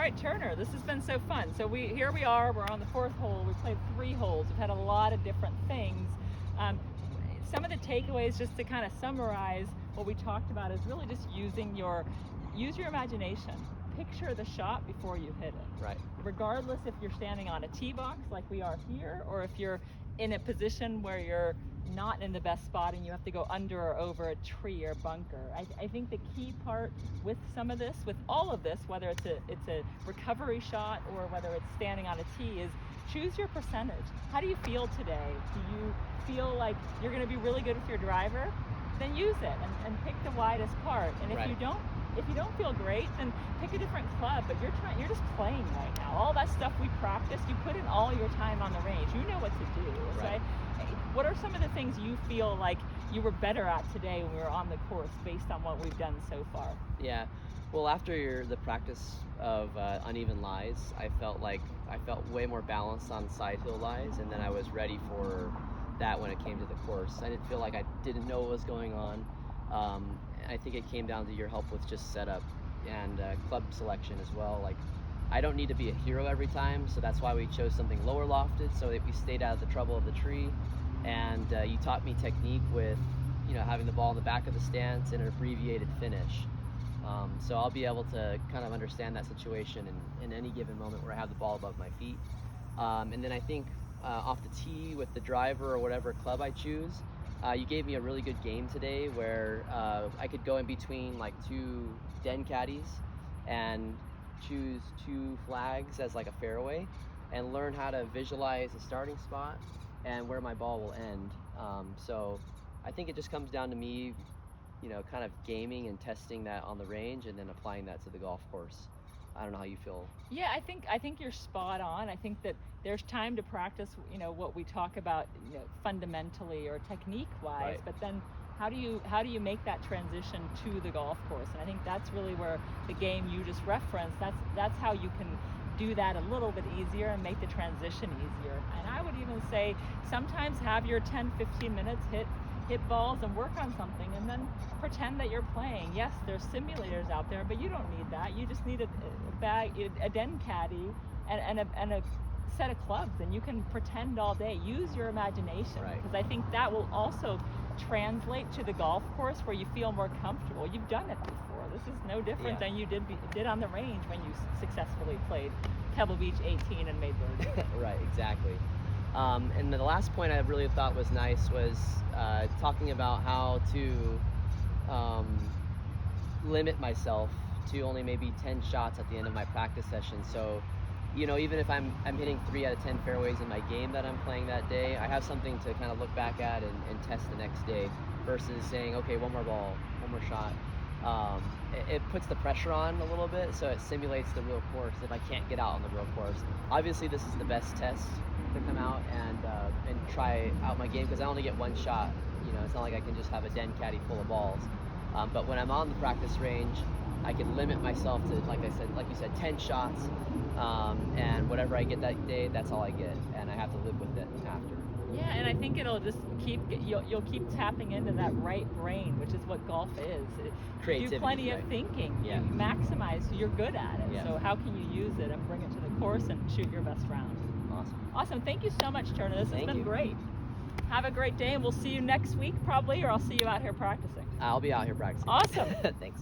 right, Turner, this has been so fun. So here we are, we're on the 4th hole. We played 3 holes. We've had a lot of different things. Some of the takeaways, just to kind of summarize what we talked about, is really just use your imagination. Picture the shot before you hit it. Right. Regardless if you're standing on a tee box like we are here, or if you're in a position where you're not in the best spot and you have to go under or over a tree or bunker. I think the key part with some of this, with all of this, whether it's a recovery shot or whether it's standing on a tee, is choose your percentage. How do you feel today? Do you feel like you're going to be really good with your driver? Then use it and pick the widest part. And if you don't feel great, then pick a different club. But you're just playing right now. All that stuff we practiced, you put in all your time on the range. You know what to do. Right. So what are some of the things you feel like you were better at today when we were on the course based on what we've done so far? Yeah. Well, after the practice of uneven lies, I felt way more balanced on side hill lies, and then I was ready for that when it came to the course. I didn't feel like I didn't know what was going on. I think it came down to your help with just setup and club selection as well. Like, I don't need to be a hero every time, so that's why we chose something lower lofted, so that we stayed out of the trouble of the tree. And you taught me technique with, having the ball in the back of the stance and an abbreviated finish. So I'll be able to kind of understand that situation in any given moment where I have the ball above my feet. And then I think off the tee with the driver or whatever club I choose, you gave me a really good game today where I could go in between like 2 den caddies and choose 2 flags as like a fairway and learn how to visualize a starting spot and where my ball will end. So I think it just comes down to me, kind of gaming and testing that on the range and then applying that to the golf course. I don't know how you feel. Yeah, I think you're spot on. I think that there's time to practice, what we talk about, fundamentally or technique-wise, Right. But then how do you make that transition to the golf course? And I think that's really where the game you just referenced, that's how you can do that a little bit easier and make the transition easier. And I would even say sometimes have your 10-15 minutes hit balls and work on something and then pretend that you're playing. Yes, there's simulators out there, but you don't need that. You just need a den caddy and a set of clubs, and you can pretend all day. Use your imagination, because I think that will also translate to the golf course where you feel more comfortable. You've done it before. This is no different than you did on the range when you successfully played Pebble Beach 18 and made birdie. Right, exactly. And the last point I really thought was nice was talking about how to limit myself to only maybe 10 shots at the end of my practice session. So, even if I'm hitting 3 out of 10 fairways in my game that I'm playing that day, I have something to kind of look back at and test the next day versus saying, okay, one more ball, one more shot. It puts the pressure on a little bit, so it simulates the real course if I can't get out on the real course. Obviously, this is the best test to come out and try out my game, because I only get 1 shot. It's not like I can just have a den caddy full of balls. But when I'm on the practice range, I can limit myself to, like you said, 10 shots, and whatever I get that day, that's all I get, and I have to live with it after. Yeah, and I think it'll just you'll keep tapping into that right brain, which is what golf is. Creativity, you do plenty of thinking. Yeah. You maximize, so you're good at it. Yeah. So how can you use it and bring it to the course and shoot your best round? Awesome. Thank you so much, Turner. This has been great. Have a great day, and we'll see you next week probably, or I'll see you out here practicing. I'll be out here practicing. Awesome. Thanks.